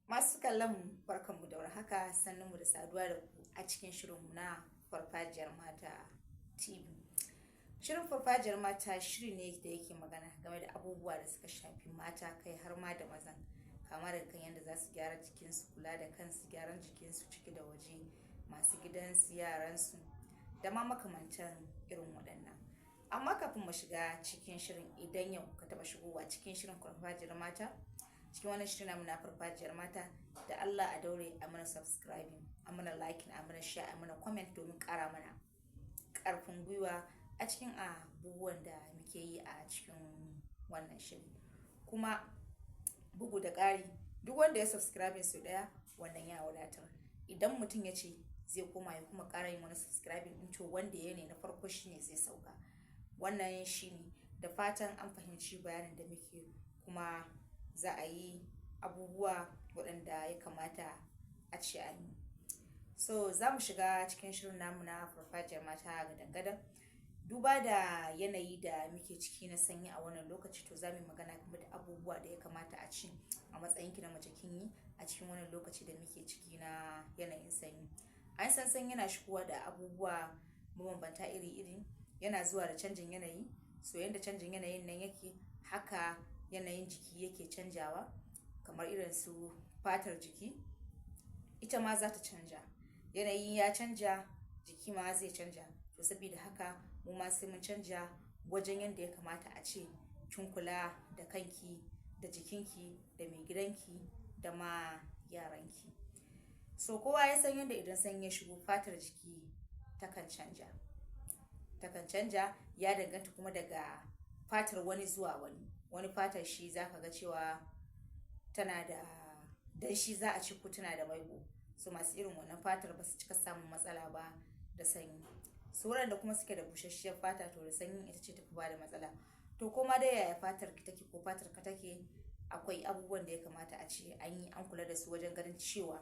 Masu kallon mu barkanmu da warhaka, sannunmu da saduwa da ku a cikin shirinmu na farfajiyar mata TV. Shirin farfajiyar mata shiri ne da yake magana game da abubuwa da suka shafi mata kai har ma da mazan, kama da kan yadda za su gyara jikinsu, kula da kansu, gyaran jikinsu ciki da waje, masu gidansu, yaransu da ma makamantan irin waɗannan. Amma kafin mu shiga cikin shirin, idan yau ka taɓa shigowa cikin shirin farfajiyar mata, cikin wannan shirin namu na farfajiyar mata, da Allah a daure a mana subscribing, a mana liking, a mana share, a mana comment domin ƙara mana ƙarfin gwiwa a cikin abubuwan da muke yi a cikin wannan shiri. Kuma bugu da ƙari, duk wanda ya subscribing sau ɗaya wannan ya wadatar. Idan mutum ya ce zai koma ya kuma ƙara yin wani subscribing ɗin, to wanda ya ne na farko shine zai sauka. Wannan shine, da fatan an fahimci bayanin da muke, kuma za a yi abubuwa waɗanda ya kamata a ce an yi. So za mu shiga cikin shirin namu na farfajiyar mata gadan-gadan. Duba da yanayi da muke ciki na sanyi a wannan lokaci, to za mu yi magana game da abubuwa da ya kamata a ci a matsayinki na mace kin yi a cikin wannan lokaci da muke ciki na yanayin sanyi. An san sanyi yana shigowa da abubuwa mabambanta iri-iri, yana zuwa da canjin yanayi. So yanda canjin yanayin nan yake, haka yanayin jiki yake canjawa, kamar irin su fatar jiki ita ma za ta canja. Yanayi ya canja, jiki ma zai canja. To saboda haka mu ma sai mun canja wajen yanda ya kamata a ce kin kula da kanki, da jikinki, da mai gidanki, da ma yaranki. So kowa ya san yadda idan sanyi ya shigo, fatar jiki takan canja. Ya danganta kuma daga fatar wani zuwa wani. Wani fatar shi za ka ga cewa tana da danshi, za a ci, ko tana da maiƙo. So masu irin wannan fatar ba su cika samun matsala ba da sanyi. So waɗanda kuma suke da busasshiyar fata, to da sanyi ita ce tafi ba da matsala. To koma dai yaya fatar ki take ko fatar ka take, akwai abubuwan da ya kamata a ce an yi, an kula da su wajen ganin cewa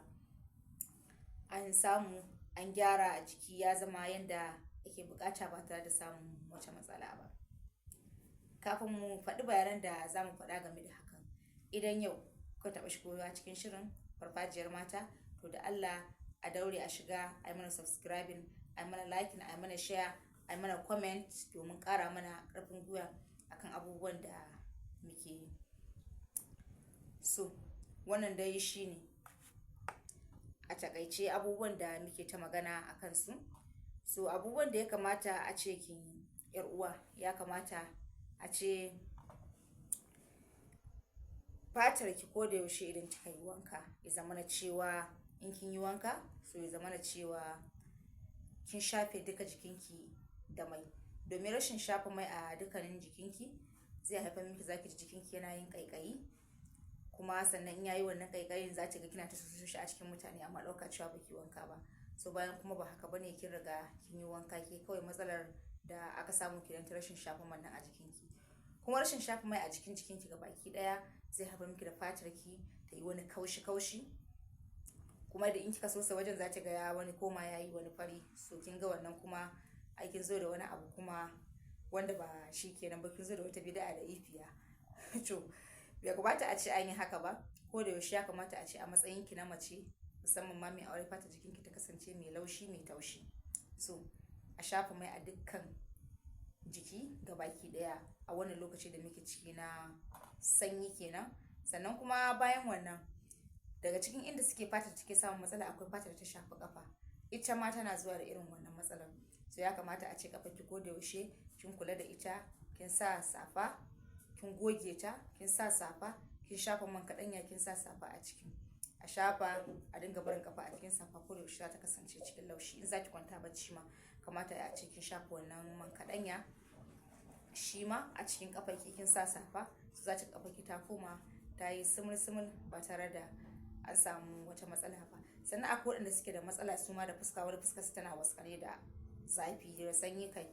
an samu an gyara a jiki ya zama yanda ake buƙata ba tare da samun wata matsala ba. Kafin mu faɗi bayanan da za mu faɗa game da hakan, idan yau ka taɓa shigowa cikin shirin farfajiyar mata, to da Allah a daure a shiga, a yi mana subscribing, a yi mana liking, a yi mana share, a yi mana comment domin ƙara mana ƙarfin gwiwa akan abubuwan da muke yi. So wannan dai shi ne a taƙaice abubuwan da muke ta magana a kansu. So abubuwan da ya kamata a ce kin yar uwa, ya kamata a ce fatar ki ko da yaushe idan kika yi wanka, ya zamana cewa in kin yi wanka, so ya zamana cewa kin shafe duka jikinki da mai. Domin rashin shafa mai a dukkanin jikinki zai haifar miki, zaki ji jikinki yana yin ƙaiƙayi, kuma sannan in yayi wannan ƙaiƙayin za ki ga kina ta shi a cikin mutane, amma ɗauka cewa baki wanka ba. So bayan kuma ba haka bane, kin riga kin yi wanka, ke kawai matsalar da aka samu kenan ta rashin shafa man nan a jikinki. Kuma rashin shafa mai a jikin jikinki ga baki ɗaya zai haifar miki da fatar ki ta yi wani kaushi-kaushi, kuma da in kika sosa wajen za ki ga ya wani koma ya yi wani fari. So kin ga wannan kuma ai kin zo da wani abu kuma wanda ba shi kenan ba, kin zo da wata bid'a da ifiya. To bai kamata a ce an yi haka ba. Ko da yaushe ya kamata a ce a matsayinki na mace, musamman ma mai aure, fatar jikinki ta kasance mai laushi, mai taushi. So a shafa mai a dukkan jiki ga baki ɗaya a wannan lokaci da muke ciki na sanyi kenan. Sannan kuma bayan wannan, daga cikin inda suke fatar take samun matsala, akwai fatar da ta shafi kafa. Ita ma tana zuwa da irin wannan matsalar. So ya kamata a ce kafarki ko da yaushe kin kula da ita, kin sa safa, kin goge ta, kin sa safa, kin shafa man kaɗanya, kin sa safa a ciki. A shafa, a dinga barin kafa a cikin safa ko da yaushe za ta kasance cikin laushi. In za ki kwanta bacci ma, kamata a ce kin shafa wannan man kaɗanya shi ma a cikin kafarki, kin sa safa, so za ki kafarki ta koma ta yi sumul-sumul ba tare da an samu wata matsala ba. Sannan akwai waɗanda suke da matsala su ma da fuska, wani fuskar su tana waskare da zafi da sanyi kai.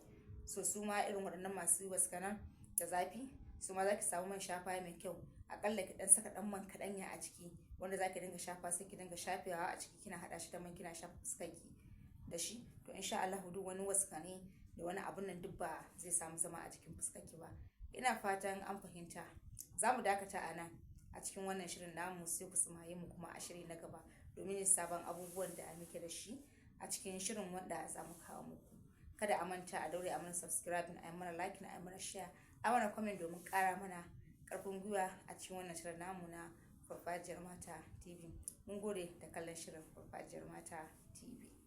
So su ma irin waɗannan masu waskanan da zafi, su ma za ki samu man shafa mai kyau. Aƙalla ki ɗan saka ɗan man kaɗanya a ciki, wanda za ki dinga shafa, sai ki dinga shafewa a ciki, kina haɗa shi da man, kina shafa fuskarki da shi. To insha Allah duk wani waskane da wani abun nan duk ba zai samu zama a jikin fuskarki ba. Ina fatan an fahimta. Za mu dakata a nan. a cikin wannan shirin namu, sai ku tsimaye mu kuma a shiri na gaba domin yin sabon abubuwan da muke da shi a cikin shirin wanda za mu kawo muku. Kada a manta a daure a mana subscribe, a mana like, a mana share, a mana comment domin ƙara mana ƙarfin gwiwa a cikin wannan shirin namu na Farfajiyar Mata TV. Mun gode da kallon shirin Farfajiyar Mata TV.